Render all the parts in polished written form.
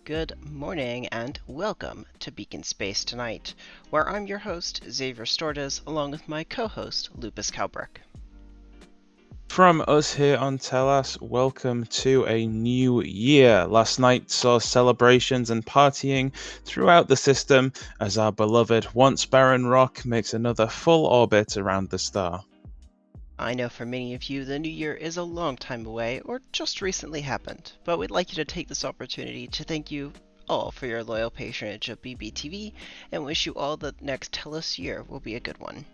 Good morning and welcome to Beacon Space Tonight, where I'm your host, Xavier Stordes, along with my co-host, Lupus Kalbrick. From us here on Telas, welcome to a new year. Last night saw celebrations and partying throughout the system as our beloved once barren rock makes another full orbit around the star. I know for many of you the new year is a long time away or just recently happened, but we'd like you to take this opportunity to thank you all for your loyal patronage of BBTV and wish you all the next Telas year will be a good one.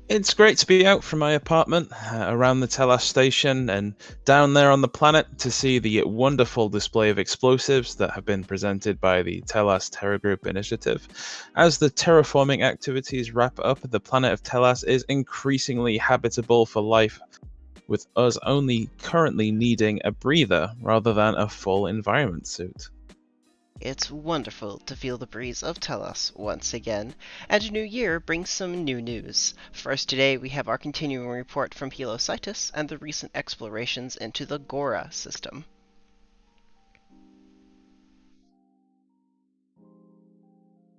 It's great to be out from my apartment around the Telas station and down there on the planet to see the wonderful display of explosives that have been presented by the Telas Terra Group initiative. As the terraforming activities wrap up, the planet of Telas is increasingly habitable for life, with us only currently needing a breather rather than a full environment suit. It's wonderful to feel the breeze of Telas once again, and a new year brings some new news. First today we have our continuing report from Helositis and the recent explorations into the Gora system.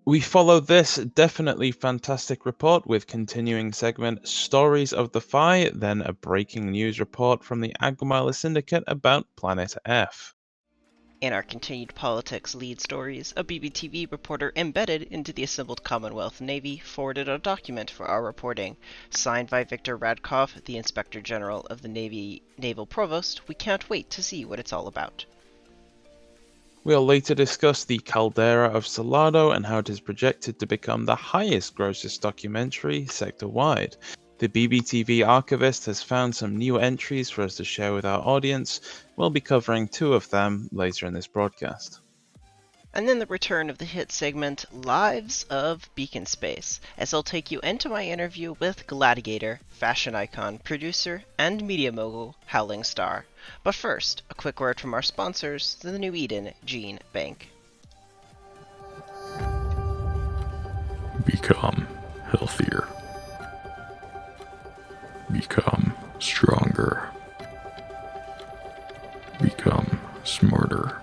We follow this definitely fantastic report with continuing segment Stories of the Phi, then a breaking news report from the Agumala Syndicate about Planet F. In our continued politics lead stories, a BBTV reporter embedded into the assembled Commonwealth Navy forwarded a document for our reporting. Signed by Viktor Radkov, the Inspector General of the Navy Naval Provost, we can't wait to see what it's all about. We'll later discuss the Caldera of Salado and how it is projected to become the highest grossest documentary sector-wide. The BBTV archivist has found some new entries for us to share with our audience. We'll be covering two of them later in this broadcast. And then the return of the hit segment Lives of Beacon Space, as I'll take you into my interview with Gladiator, fashion icon, producer, and media mogul Howling Star. But first, a quick word from our sponsors, the New Eden Gene Bank. Become healthier. Become stronger. Become smarter.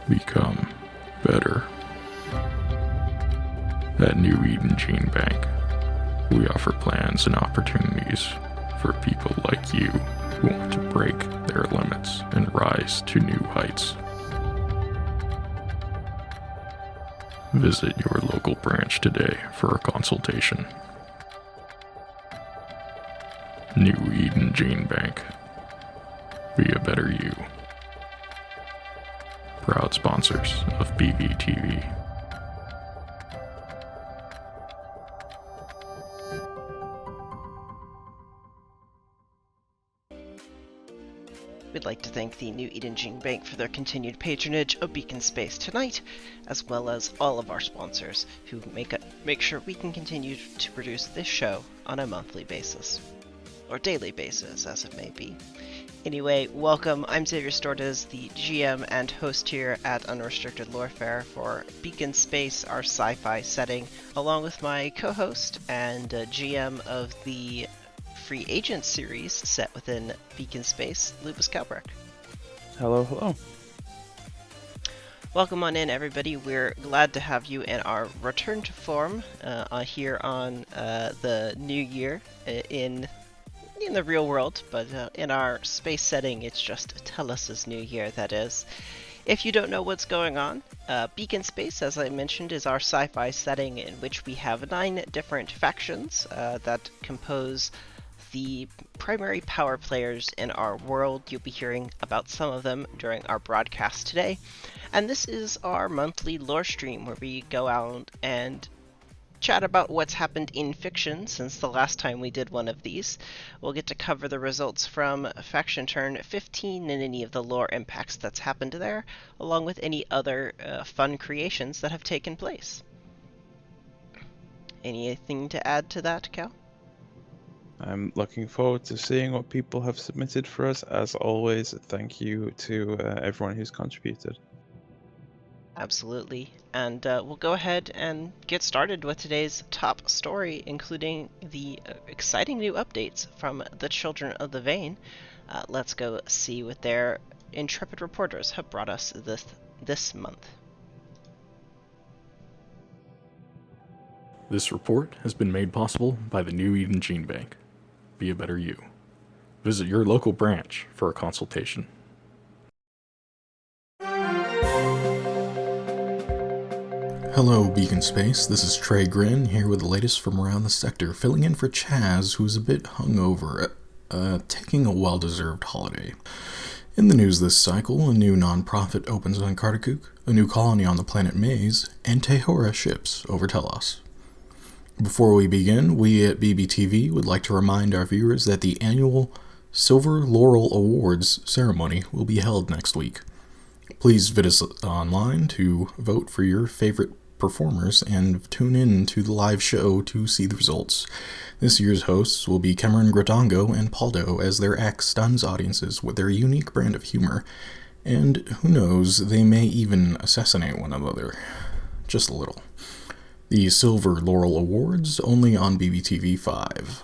Become better. At New Eden Gene Bank, we offer plans and opportunities for people like you who want to break their limits and rise to new heights. Visit your local branch today for a consultation. New Eden Gene Bank. Be a better you. Proud sponsors of BBTV. We'd like to thank the New Eden Gene Bank for their continued patronage of Beacon Space Tonight, as well as all of our sponsors who make sure we can continue to produce this show on a monthly basis. Or daily basis, as it may be. Anyway, welcome. I'm Xavier Stordes, the GM and host here at Unrestricted Lorefare for Beacon Space, our sci-fi setting, along with my co-host and GM of the Free Agent series set within Beacon Space, Lupus Kalbrick. Hello, hello. Welcome on in, everybody. We're glad to have you in our return to form here on the new year in the real world, but in our space setting, it's just Telas' new year, that is. If you don't know what's going on, Beacon Space, as I mentioned, is our sci-fi setting in which we have 9 different factions that compose the primary power players in our world. You'll be hearing about some of them during our broadcast today. And this is our monthly lore stream where we go out and chat about what's happened in fiction since the last time we did one of these. We'll get to cover the results from Faction Turn 15 and any of the lore impacts that's happened there, along with any other fun creations that have taken place. Anything to add to that, Cal? I'm looking forward to seeing what people have submitted for us. As always, thank you to everyone who's contributed. Absolutely. And we'll go ahead and get started with today's top story, including the exciting new updates from the Children of the Vein. Let's go see what their intrepid reporters have brought us this month. This report has been made possible by the New Eden Gene Bank. Be a better you. Visit your local branch for a consultation. Hello, Beacon Space. This is Trey Grin here with the latest from around the sector, filling in for Chaz, who's a bit hungover, taking a well-deserved holiday. In the news this cycle, a new non-profit opens on Kartakuk, a new colony on the planet Maze, and Tehora ships over Telos. Before we begin, we at BBTV would like to remind our viewers that the annual Silver Laurel Awards ceremony will be held next week. Please visit us online to vote for your favorite performers and tune in to the live show to see the results. This year's hosts will be Cameron Gridongo and Paldo, as their act stuns audiences with their unique brand of humor, and who knows, they may even assassinate one another. Just a little. The Silver Laurel Awards, only on BBTV 5.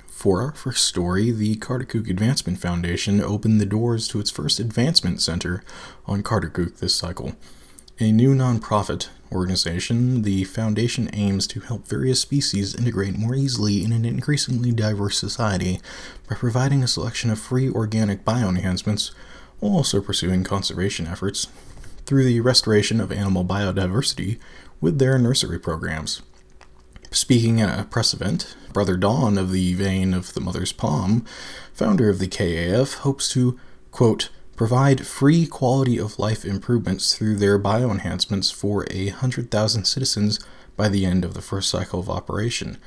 For our first story, the Kartakuk Advancement Foundation opened the doors to its first advancement center on Kartakuk this cycle. A new non-profit organization, the foundation aims to help various species integrate more easily in an increasingly diverse society by providing a selection of free organic bioenhancements while also pursuing conservation efforts through the restoration of animal biodiversity with their nursery programs. Speaking at a press event, Brother Dawn of the Vein of the Mother's Palm, founder of the KAF, hopes to, quote, provide free quality of life improvements through their bioenhancements for 100,000 citizens by the end of the first cycle of operation.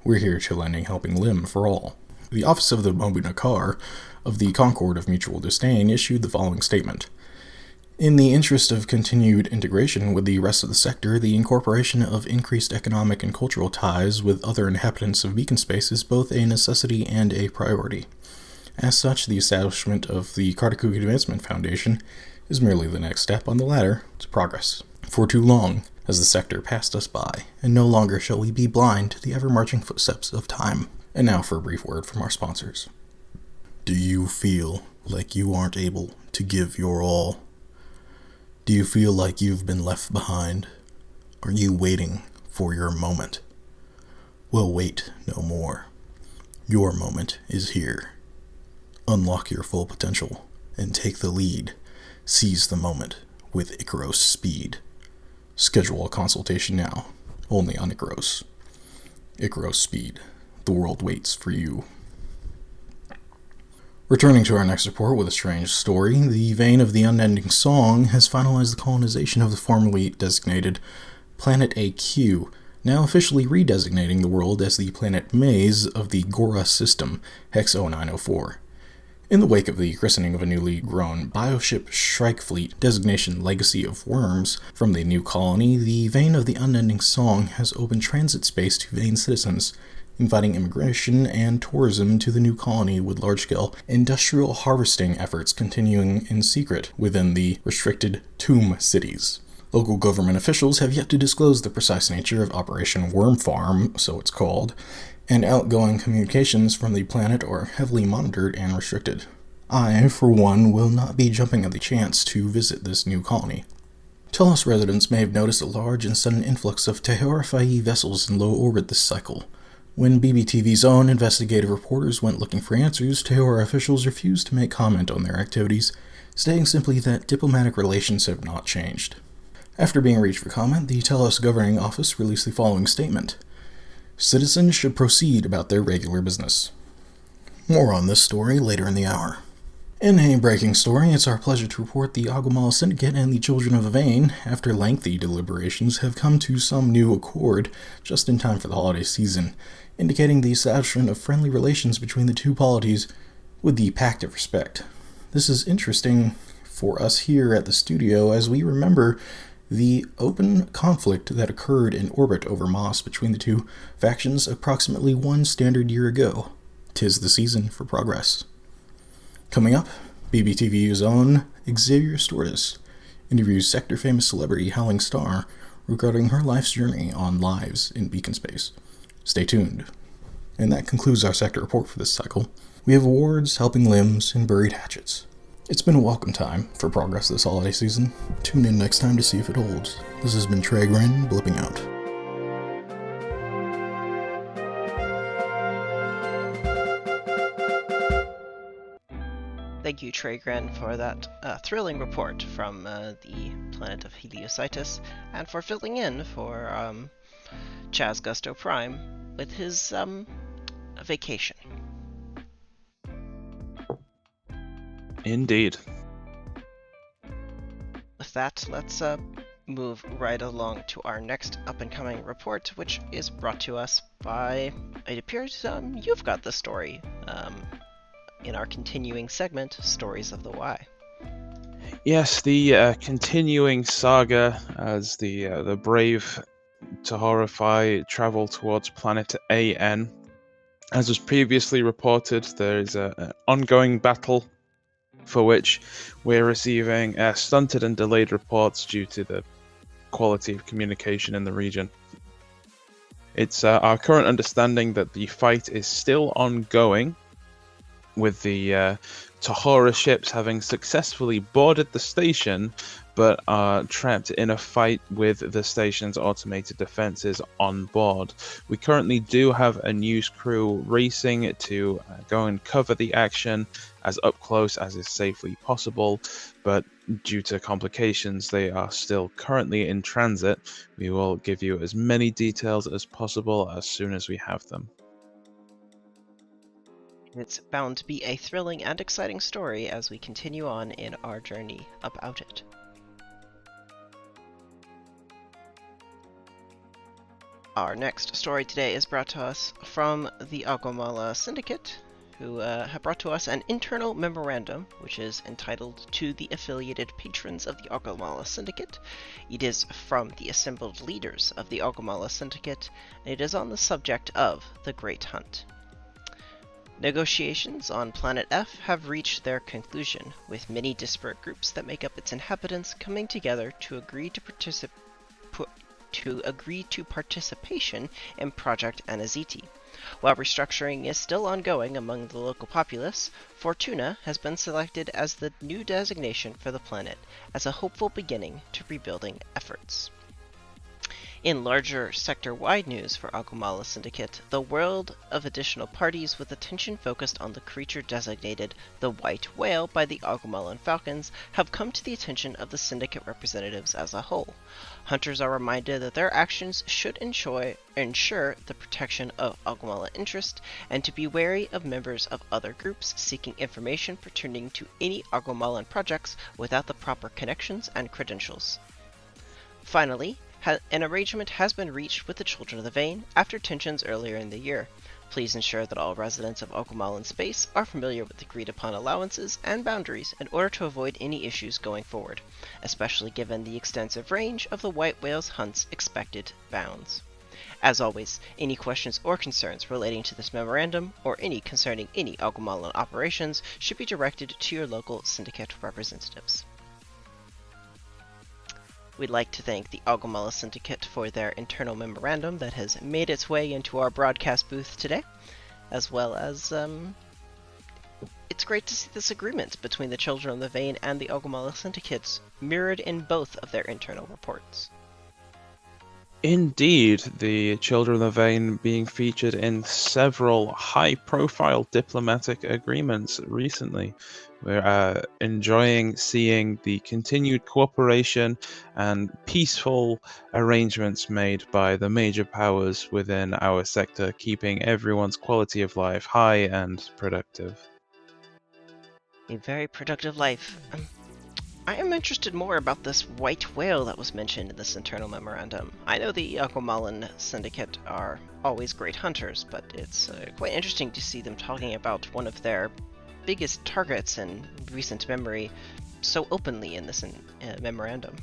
We're here to lend a helping limb for all. The Office of the Mobu Nakar of the Concord of Mutual Disdain issued the following statement. In the interest of continued integration with the rest of the sector, the incorporation of increased economic and cultural ties with other inhabitants of Beacon Space is both a necessity and a priority. As such, the establishment of the Kartakuk Advancement Foundation is merely the next step on the ladder to progress. For too long has the sector passed us by, and no longer shall we be blind to the ever-marching footsteps of time. And now for a brief word from our sponsors. Do you feel like you aren't able to give your all? Do you feel like you've been left behind? Are you waiting for your moment? Well, wait no more. Your moment is here. Unlock your full potential and take the lead. Seize the moment with Icaros Speed. Schedule a consultation now, only on Icaros. Icaros Speed. The world waits for you. Returning to our next report with a strange story, the Vein of the Unending Song has finalized the colonization of the formerly designated Planet AQ, now officially redesignating the world as the Planet Maze of the Gora system, Hex 0904. In the wake of the christening of a newly grown bioship Shrike Fleet, designation Legacy of Worms, from the new colony, the Vein of the Unending Song has opened transit space to Vein citizens, inviting immigration and tourism to the new colony with large-scale industrial harvesting efforts continuing in secret within the restricted Tomb cities. Local government officials have yet to disclose the precise nature of Operation Worm Farm, so it's called, and outgoing communications from the planet are heavily monitored and restricted. I, for one, will not be jumping at the chance to visit this new colony. Telos residents may have noticed a large and sudden influx of Tehora Fa'i vessels in low orbit this cycle. When BBTV's own investigative reporters went looking for answers, Tehora officials refused to make comment on their activities, stating simply that diplomatic relations have not changed. After being reached for comment, the Telos Governing Office released the following statement. Citizens should proceed about their regular business. More on this story later in the hour. In a breaking story, it's our pleasure to report the Aguamal Syndicate and the Children of the Vein, after lengthy deliberations, have come to some new accord just in time for the holiday season, indicating the establishment of friendly relations between the two polities with the Pact of Respect. This is interesting for us here at the studio as we remember the open conflict that occurred in orbit over Moss between the two factions approximately 1 standard year ago. 'Tis the season for progress. Coming up, BBTV's own Xavier Stortis interviews sector-famous celebrity Howling Star regarding her life's journey on lives in Beacon Space. Stay tuned. And that concludes our sector report for this cycle. We have awards, helping limbs, and buried hatchets. It's been a welcome time for progress this holiday season. Tune in next time to see if it holds. This has been Trey Grin, blipping out. Thank you, Tragren, for that thrilling report from the planet of Heliositis, and for filling in for Chaz Gusto Prime with his vacation. Indeed. With that, let's move right along to our next up-and-coming report, which is brought to us by, it appears you've got the story in our continuing segment, Stories of the Y. Yes, the continuing saga as the brave Tahorify travel towards planet AN. As was previously reported, there is an ongoing battle for which we're receiving stunted and delayed reports due to the quality of communication in the region. It's our current understanding that the fight is still ongoing, with the Tahora ships having successfully boarded the station, but are trapped in a fight with the station's automated defenses on board. We currently do have a news crew racing to go and cover the action as up close as is safely possible, but due to complications, they are still currently in transit. We will give you as many details as possible as soon as we have them. It's bound to be a thrilling and exciting story as we continue on in our journey about it. Our next story today is brought to us from the Agumala Syndicate, who have brought to us an internal memorandum, which is entitled To the Affiliated Patrons of the Agumala Syndicate. It is from the assembled leaders of the Agumala Syndicate, and it is on the subject of the Great Hunt. Negotiations on Planet F have reached their conclusion, with many disparate groups that make up its inhabitants coming together to agree to participation in Project Anaziti. While restructuring is still ongoing among the local populace, Fortuna has been selected as the new designation for the planet, as a hopeful beginning to rebuilding efforts. In larger sector-wide news for Agumala Syndicate, the world of additional parties with attention focused on the creature designated the White Whale by the Agumalan Falcons have come to the attention of the Syndicate representatives as a whole. Hunters are reminded that their actions should ensure the protection of Agumala interest, and to be wary of members of other groups seeking information pertaining to any Agumalan projects without the proper connections and credentials. Finally, an arrangement has been reached with the Children of the Vein after tensions earlier in the year. Please ensure that all residents of Agumalan space are familiar with agreed-upon allowances and boundaries in order to avoid any issues going forward, especially given the extensive range of the White Whale's hunt's expected bounds. As always, any questions or concerns relating to this memorandum, or any concerning any Agumalan operations, should be directed to your local Syndicate representatives. We'd like to thank the Agumala Syndicate for their internal memorandum that has made its way into our broadcast booth today, as well as it's great to see this agreement between the Children of the Vein and the Agumala Syndicates mirrored in both of their internal reports. Indeed, the Children of the Vein being featured in several high-profile diplomatic agreements recently. We're enjoying seeing the continued cooperation and peaceful arrangements made by the major powers within our sector, keeping everyone's quality of life high and productive. A very productive life. I am interested more about this white whale that was mentioned in this internal memorandum. I know the Agumalan Syndicate are always great hunters, but it's quite interesting to see them talking about one of their biggest targets in recent memory so openly in this memorandum.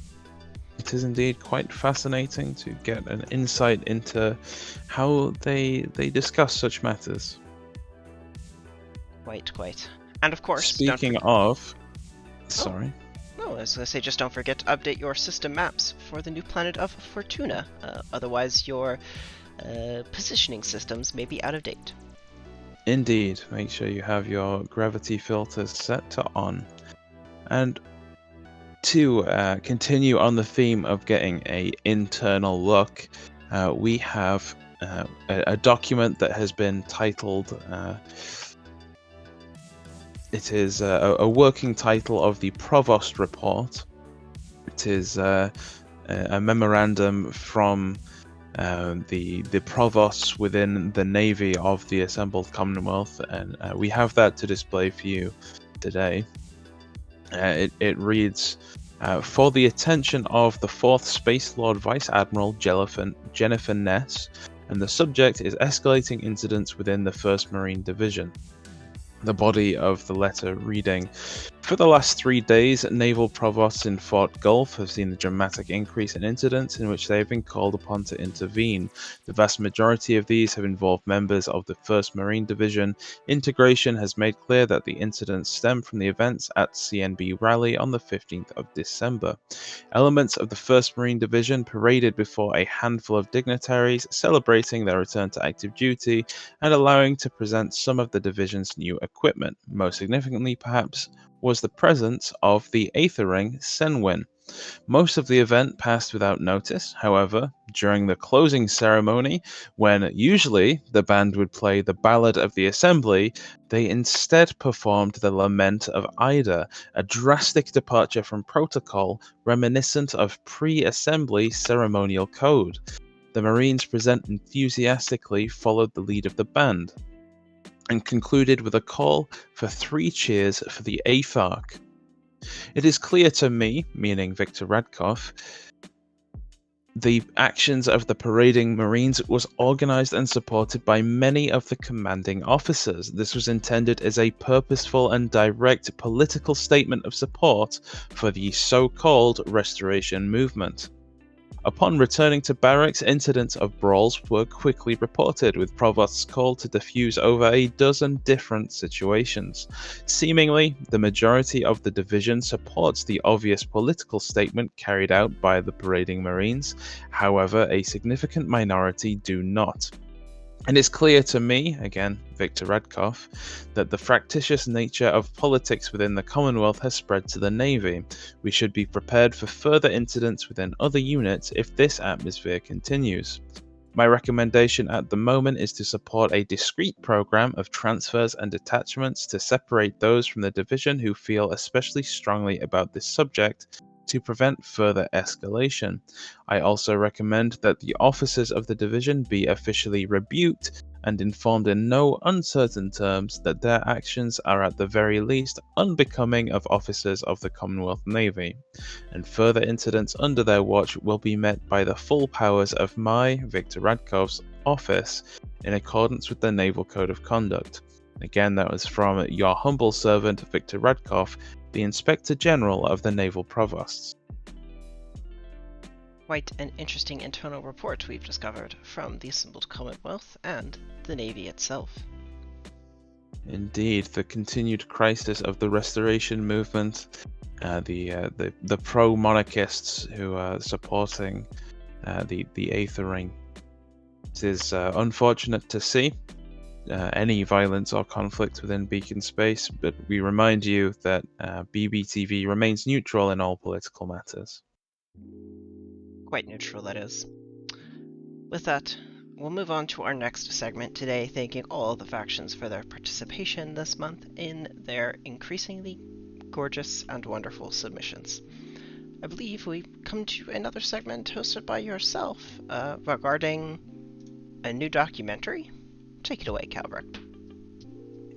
It is indeed quite fascinating to get an insight into how they discuss such matters. Quite. And of course, speaking of... Sorry. No, I was going to say, just don't forget to update your system maps for the new planet of Fortuna. Otherwise, your positioning systems may be out of date. Indeed. Make sure you have your gravity filters set to on. And to continue on the theme of getting an internal look, we have a document that has been titled, it is a working title of the Provost Report. It is a memorandum from the provosts within the Navy of the assembled Commonwealth, and we have that to display for you today. It reads, for the attention of the 4th Space Lord Vice Admiral Jennifer Ness, and the subject is escalating incidents within the 1st Marine Division. The body of the letter reading, for the last 3 days, naval provosts in Fort Gulf have seen a dramatic increase in incidents in which they have been called upon to intervene. The vast majority of these have involved members of the 1st Marine Division. Integration has made clear that the incidents stem from the events at CNB Rally on the 15th of December. Elements of the 1st Marine Division paraded before a handful of dignitaries, celebrating their return to active duty and allowing to present some of the division's new equipment. Most significantly, perhaps, was the presence of the Aethering Senwin. Most of the event passed without notice. However, during the closing ceremony, when usually the band would play the Ballad of the Assembly, they instead performed the Lament of Ida, a drastic departure from protocol reminiscent of pre-assembly ceremonial code. The Marines present enthusiastically followed the lead of the band, and concluded with a call for 3 cheers for the AFARC. It is clear to me, meaning Victor Radkov, the actions of the parading Marines was organized and supported by many of the commanding officers. This was intended as a purposeful and direct political statement of support for the so-called Restoration Movement. Upon returning to barracks, incidents of brawls were quickly reported, with provosts called to defuse over a dozen different situations. Seemingly, the majority of the division supports the obvious political statement carried out by the parading Marines. However, a significant minority do not. And it's clear to me, again, Victor Radkov, that the fractious nature of politics within the Commonwealth has spread to the Navy. We should be prepared for further incidents within other units if this atmosphere continues. My recommendation at the moment is to support a discrete program of transfers and detachments to separate those from the division who feel especially strongly about this subject, to prevent further escalation. I also recommend that the officers of the division be officially rebuked and informed in no uncertain terms that their actions are at the very least unbecoming of officers of the Commonwealth Navy, and further incidents under their watch will be met by the full powers of my, Victor Radkov's, office in accordance with the Naval Code of Conduct. Again, that was from your humble servant, Victor Radkov, the Inspector General of the Naval Provosts. Quite an interesting internal report we've discovered from the assembled Commonwealth and the Navy itself. Indeed, the continued crisis of the Restoration Movement, the pro-monarchists who are supporting the Aethering. It is unfortunate to see any violence or conflict within Beacon Space, but we remind you that BBTV remains neutral in all political matters. Quite neutral, that is. With that, we'll move on to our next segment today, thanking all the factions for their participation this month in their increasingly gorgeous and wonderful submissions. I believe we come to another segment hosted by yourself regarding a new documentary. Take it away, Calvert.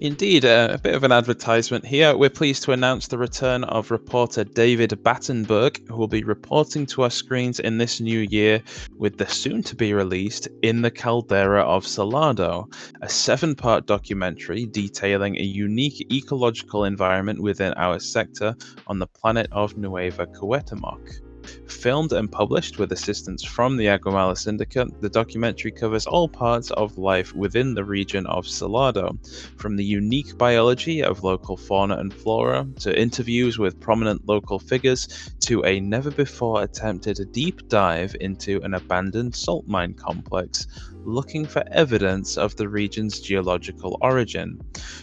Indeed, a bit of an advertisement here. We're pleased to announce the return of reporter David Battenberg, who will be reporting to our screens in this new year with the soon-to-be-released In the Caldera of Salado, a 7-part documentary detailing a unique ecological environment within our sector on the planet of Nueva Cuauhtémoc. Filmed and published with assistance from the Aguamala Syndicate, the documentary covers all parts of life within the region of Salado, from the unique biology of local fauna and flora, to interviews with prominent local figures, to a never-before-attempted deep dive into an abandoned salt mine complex looking for evidence of the region's geological origin.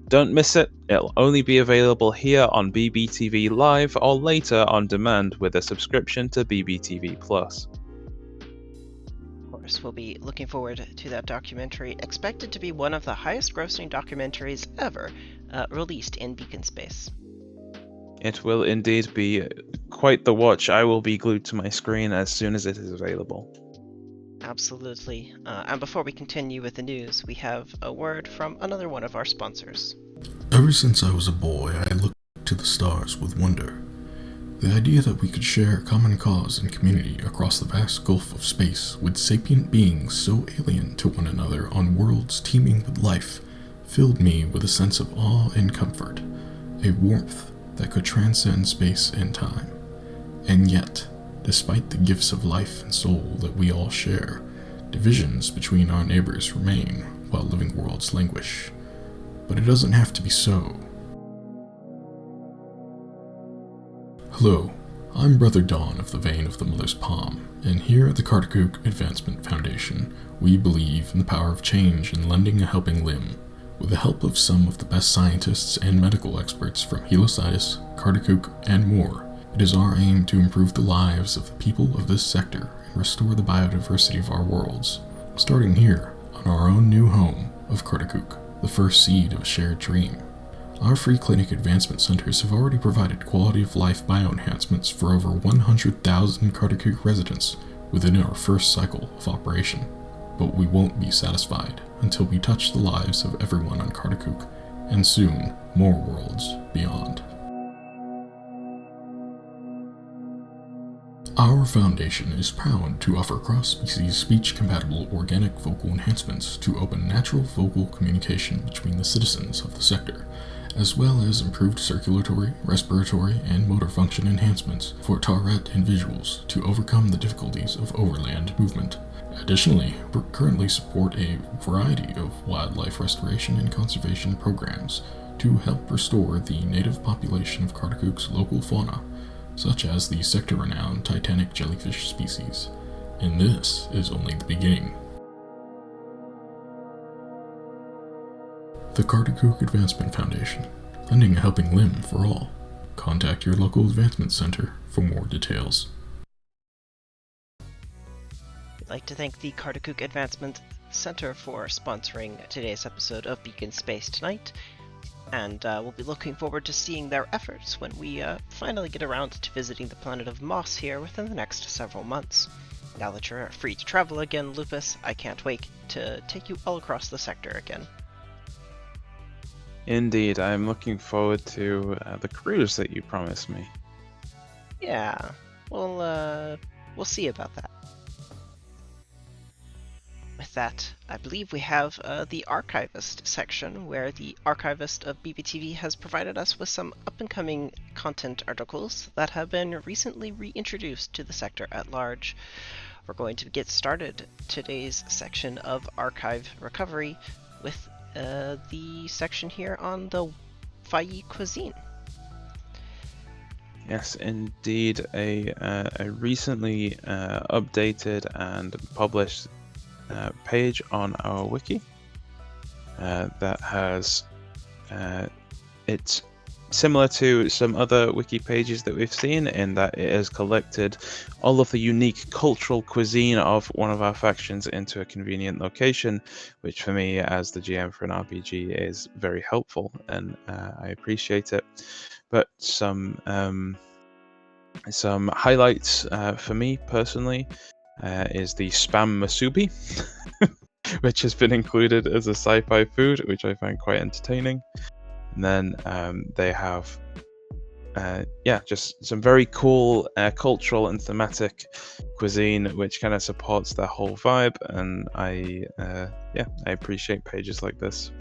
Don't miss it, it'll only be available here on BBTV Live or later on demand with a subscription to BBTV Plus. Of course, we'll be looking forward to that documentary, expected to be one of the highest grossing documentaries ever released in Beacon Space. It will indeed be quite the watch. I will be glued to my screen as soon as it is available. Absolutely. And before we continue with the news, we have a word from another one of our sponsors. Ever since I was a boy, I looked to the stars with wonder. The idea that we could share a common cause and community across the vast gulf of space with sapient beings so alien to one another on worlds teeming with life filled me with a sense of awe and comfort, a warmth that could transcend space and time. And yet, despite the gifts of life and soul that we all share, divisions between our neighbors remain while living worlds languish. But it doesn't have to be so. Hello, I'm Brother Dawn of the Vein of the Miller's Palm, and here at the Kartakook Advancement Foundation, we believe in the power of change and lending a helping limb. With the help of some of the best scientists and medical experts from Helositis, Kartakook, and more, it is our aim to improve the lives of the people of this sector and restore the biodiversity of our worlds, starting here on our own new home of Kartakook, the first seed of a shared dream. Our free clinic advancement centers have already provided quality of life bioenhancements for over 100,000 Kartakook residents within our first cycle of operation. But we won't be satisfied until we touch the lives of everyone on Kartakook, and soon more worlds beyond. Our foundation is proud to offer cross-species speech-compatible organic vocal enhancements to open natural vocal communication between the citizens of the sector, as well as improved circulatory, respiratory, and motor function enhancements for Tauret individuals to overcome the difficulties of overland movement. Additionally, we currently support a variety of wildlife restoration and conservation programs to help restore the native population of Kartakook's local fauna, such as the sector-renowned Titanic jellyfish species. And this is only the beginning. The Kartakook Advancement Foundation, lending a helping limb for all. Contact your local advancement center for more details. We'd like to thank the Kartakook Advancement Center for sponsoring today's episode of Beacon Space tonight, and we'll be looking forward to seeing their efforts when we finally get around to visiting the planet of Moss here within the next several months. Now that you're free to travel again, Lupus, I can't wait to take you all across the sector again. Indeed, I'm looking forward to the cruise that you promised me. Yeah, we'll see about that. With that, I believe we have the Archivist section, where the Archivist of BBTV has provided us with some up-and-coming content articles that have been recently reintroduced to the sector at large. We're going to get started today's section of Archive Recovery with the section here on the Fayi cuisine. Yes, indeed, a recently updated and published page on our wiki that has it's similar to some other wiki pages that we've seen in that it has collected all of the unique cultural cuisine of one of our factions into a convenient location, which for me as the GM for an RPG is very helpful, and I appreciate it. But some highlights for me personally is the spam masubi, which has been included as a sci-fi food, which I find quite entertaining. And then they have just some very cool cultural and thematic cuisine, which kind of supports their whole vibe, and I appreciate pages like this.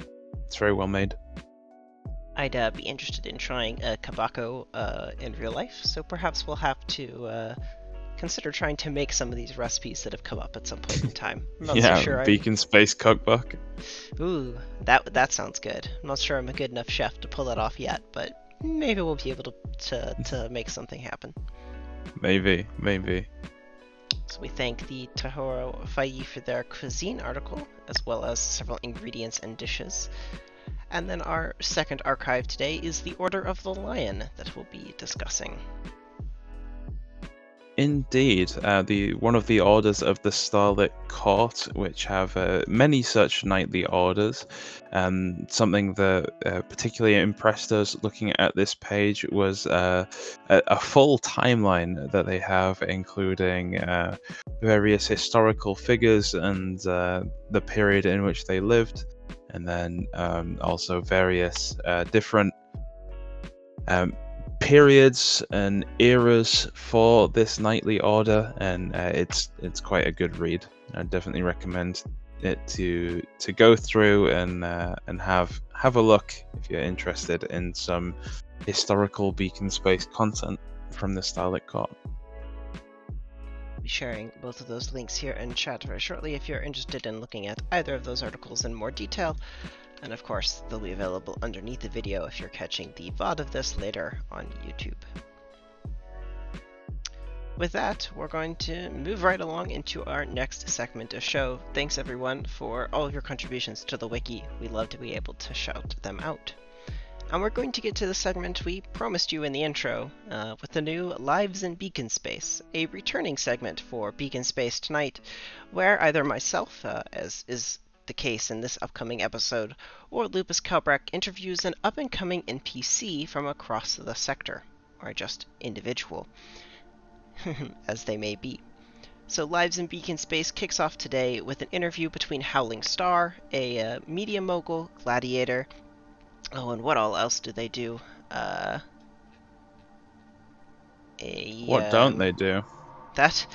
It's very well made. I'd be interested in trying a kabako in real life, so perhaps we'll have to consider trying to make some of these recipes that have come up at some point in time. I'm not so sure Beacon Space Cookbook. Ooh, that sounds good. I'm not sure I'm a good enough chef to pull that off yet, but maybe we'll be able to make something happen. Maybe. So we thank the Tahoro Fai for their cuisine article, as well as several ingredients and dishes. And then our second archive today is the Order of the Lion that we'll be discussing. Indeed, one of the orders of the Starlit Court, which have many such knightly orders. Something that particularly impressed us looking at this page was a full timeline that they have, including various historical figures and the period in which they lived, and then also various different periods and eras for this knightly order, and it's quite a good read. I definitely recommend it to go through and have a look if you're interested in some historical Beacon Space content from the Starlit Court. I'll be sharing both of those links here in chat very shortly if you're interested in looking at either of those articles in more detail. And of course, they'll be available underneath the video if you're catching the VOD of this later on YouTube. With that, we're going to move right along into our next segment of show. Thanks everyone for all of your contributions to the wiki. We love to be able to shout them out. And we're going to get to the segment we promised you in the intro, with the new Lives in Beacon Space, a returning segment for Beacon Space tonight, where either myself, as is the case in this upcoming episode, or Lupus Kalbrecht interviews an up-and-coming NPC from across the sector, or just individual, as they may be. So Lives in Beacon Space kicks off today with an interview between Howling Star, a media mogul, gladiator. Oh, and what all else do they do? What don't they do? That's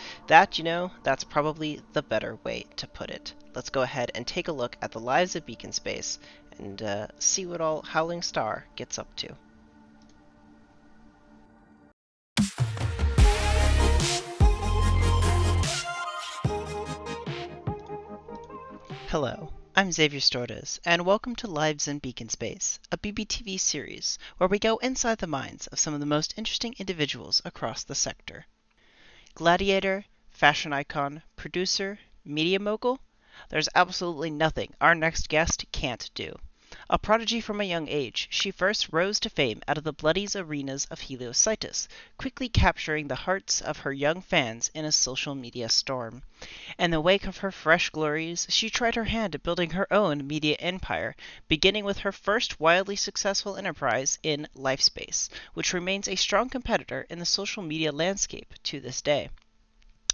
probably the better way to put it. Let's go ahead and take a look at the Lives of Beacon Space and see what all Howling Star gets up to. Hello, I'm Xavier Stordes, and welcome to Lives in Beacon Space, a BBTV series where we go inside the minds of some of the most interesting individuals across the sector. Gladiator, fashion icon, producer, media mogul? There's absolutely nothing our next guest can't do. A prodigy from a young age, she first rose to fame out of the bloody arenas of Heliositis, quickly capturing the hearts of her young fans in a social media storm. In the wake of her fresh glories, she tried her hand at building her own media empire, beginning with her first wildly successful enterprise in LifeSpace, which remains a strong competitor in the social media landscape to this day.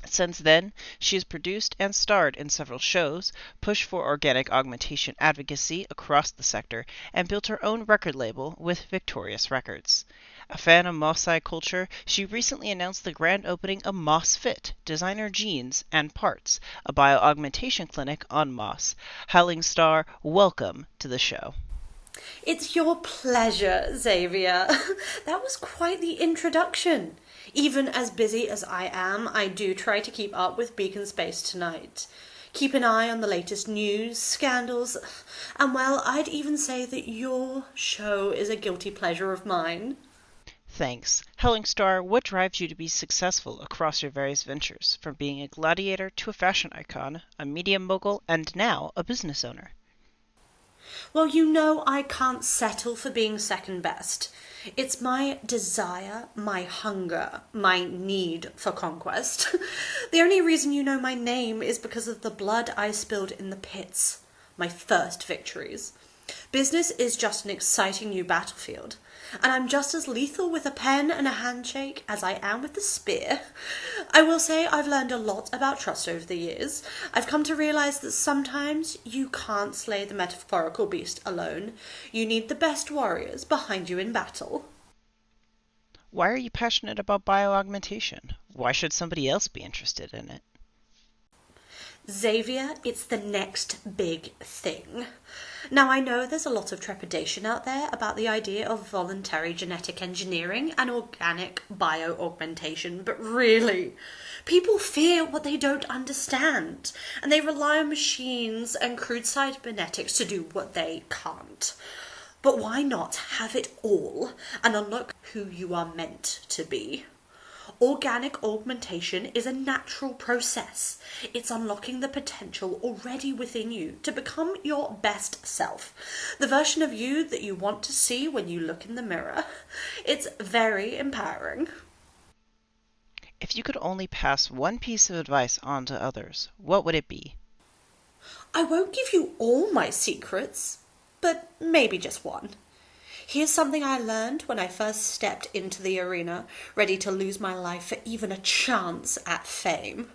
Since then, she has produced and starred in several shows, pushed for organic augmentation advocacy across the sector, and built her own record label with Victorious Records. A fan of Mossai culture, she recently announced the grand opening of Moss Fit, Designer Jeans and Parts, a bio-augmentation clinic on Moss. Howling Star, welcome to the show. It's your pleasure, Xavier. That was quite the introduction. Even as busy as I am, I do try to keep up with Beacon Space tonight. Keep an eye on the latest news, scandals, and well, I'd even say that your show is a guilty pleasure of mine. Thanks. Howling Star, what drives you to be successful across your various ventures, from being a gladiator to a fashion icon, a media mogul, and now a business owner? Well, you know I can't settle for being second best. It's my desire, my hunger, my need for conquest. The only reason you know my name is because of the blood I spilled in the pits, my first victories. Business is just an exciting new battlefield, and I'm just as lethal with a pen and a handshake as I am with the spear. I will say I've learned a lot about trust over the years. I've come to realize that sometimes you can't slay the metaphorical beast alone. You need the best warriors behind you in battle. Why are you passionate about bioaugmentation? Why should somebody else be interested in it? Xavier, it's the next big thing. Now, I know there's a lot of trepidation out there about the idea of voluntary genetic engineering and organic bioaugmentation, but really, people fear what they don't understand, and they rely on machines and crude cybernetics to do what they can't. But why not have it all and unlock who you are meant to be? Organic augmentation is a natural process. It's unlocking the potential already within you to become your best self, the version of you that you want to see when you look in the mirror. It's very empowering. If you could only pass one piece of advice on to others, what would it be? I won't give you all my secrets, but maybe just one. Here's something I learned when I first stepped into the arena, ready to lose my life for even a chance at fame.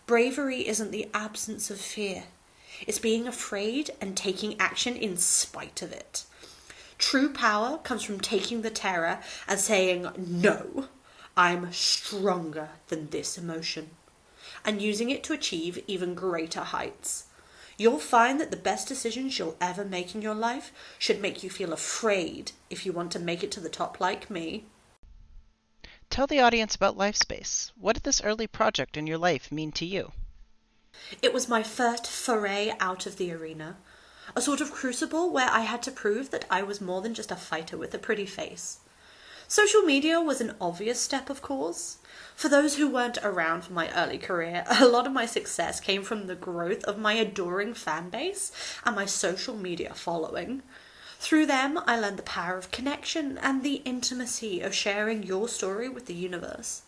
Bravery isn't the absence of fear. It's being afraid and taking action in spite of it. True power comes from taking the terror and saying, no, I'm stronger than this emotion, and using it to achieve even greater heights. You'll find that the best decisions you'll ever make in your life should make you feel afraid if you want to make it to the top like me. Tell the audience about LifeSpace. What did this early project in your life mean to you? It was my first foray out of the arena, a sort of crucible where I had to prove that I was more than just a fighter with a pretty face. Social media was an obvious step, of course. For those who weren't around for my early career, a lot of my success came from the growth of my adoring fan base and my social media following. Through them, I learned the power of connection and the intimacy of sharing your story with the universe.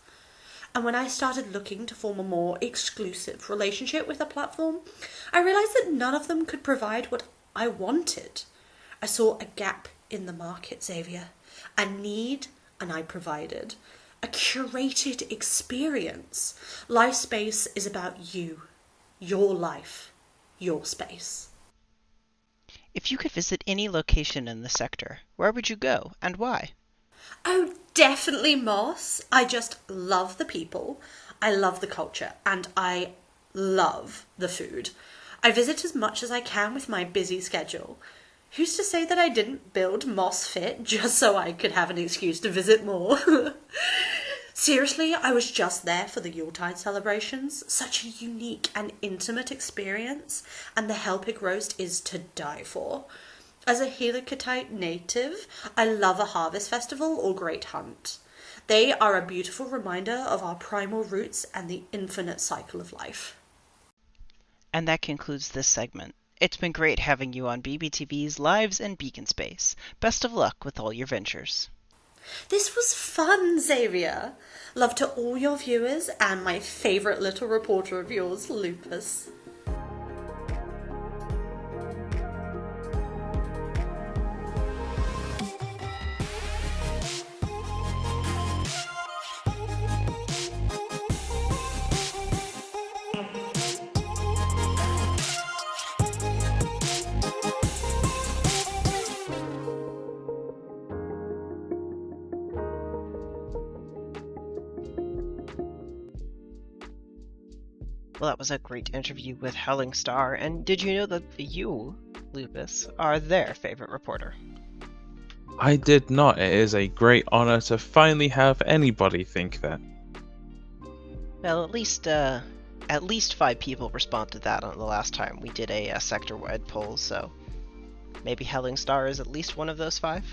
And when I started looking to form a more exclusive relationship with a platform, I realized that none of them could provide what I wanted. I saw a gap in the market, Xavier, a need, and I provided. A curated experience. LifeSpace is about you, your life, your space. If you could visit any location in the sector, where would you go and why? Oh, definitely Moss. I just love the people, I love the culture, and I love the food. I visit as much as I can with my busy schedule. Who's to say that I didn't build Moss Fit just so I could have an excuse to visit more? Seriously, I was just there for the Yuletide celebrations. Such a unique and intimate experience, and the Hell Pig roast is to die for. As a Helicotite native, I love a harvest festival or great hunt. They are a beautiful reminder of our primal roots and the infinite cycle of life. And that concludes this segment. It's been great having you on BBTV's Lives in Beacon Space. Best of luck with all your ventures. This was fun, Xavier. Love to all your viewers and my favourite little reporter of yours, Lupus. Well, that was a great interview with Howling Star, and did you know that you, Lupus, are their favorite reporter? I did not. It is a great honor to finally have anybody think that. Well, at least 5 people responded that on the last time we did a sector-wide poll, so maybe Howling Star is at least one of those 5?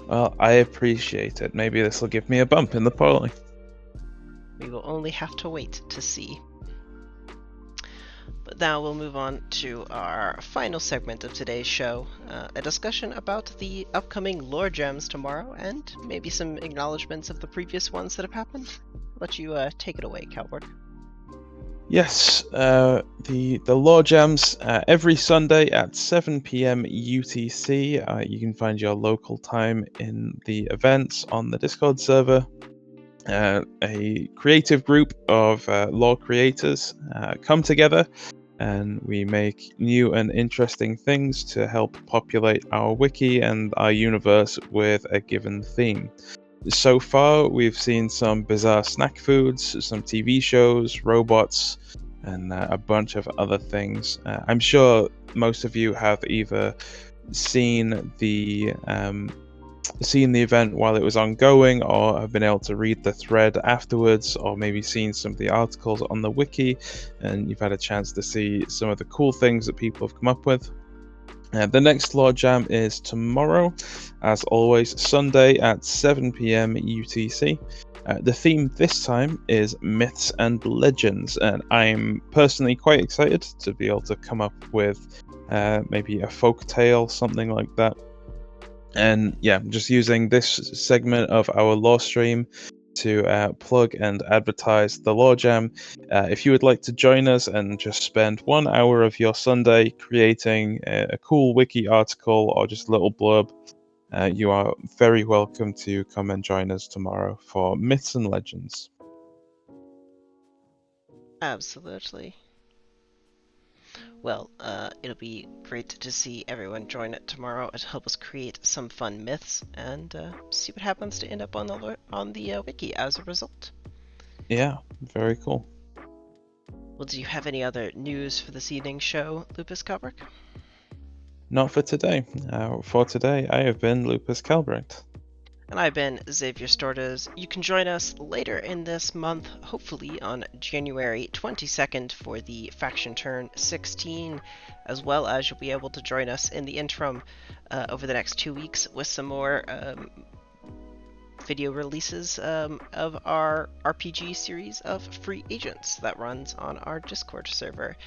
Well, I appreciate it. Maybe this will give me a bump in the polling. We will only have to wait to see. But now we'll move on to our final segment of today's show, a discussion about the upcoming lore gems tomorrow, and maybe some acknowledgements of the previous ones that have happened. I'll let you take it away, Calvert. Yes, the lore gems every Sunday at 7 p.m. UTC. You can find your local time in the events on the Discord server. A creative group of lore creators come together, and we make new and interesting things to help populate our wiki and our universe with a given theme. So far, we've seen some bizarre snack foods, some TV shows, robots, and a bunch of other things. I'm sure most of you have either seen the event while it was ongoing, or have been able to read the thread afterwards, or maybe seen some of the articles on the wiki, and you've had a chance to see some of the cool things that people have come up with. The next Lore Jam is tomorrow, as always, Sunday at 7 p.m. UTC. The theme this time is myths and legends, and I'm personally quite excited to be able to come up with maybe a folk tale, something like that. And yeah, just using this segment of our lore stream to plug and advertise the Lore Jam. If you would like to join us and just spend 1 hour of your Sunday creating a cool wiki article or just a little blurb, you are very welcome to come and join us tomorrow for Myths and Legends. Absolutely. Well, it'll be great to see everyone join it tomorrow to help us create some fun myths and see what happens to end up on the wiki as a result. Yeah, very cool. Well, do you have any other news for this evening's show, Lupus Kalbrick? Not for today. For today, I have been Lupus Kalbricht. And I've been Xavier Stortes. You can join us later in this month, hopefully on January 22nd for the Faction Turn 16, as well as you'll be able to join us in the interim over the next 2 weeks with some more video releases of our RPG series of Free Agents that runs on our Discord server.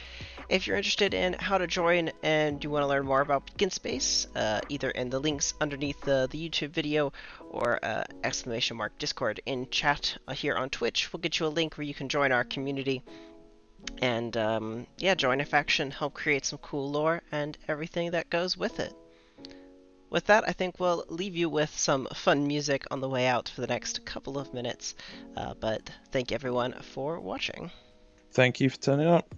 If you're interested in how to join and you want to learn more about Beacon Space, either in the links underneath the YouTube video or !Discord in chat here on Twitch, we'll get you a link where you can join our community and join a faction, help create some cool lore and everything that goes with it. With that, I think we'll leave you with some fun music on the way out for the next couple of minutes, but thank everyone for watching. Thank you for turning up.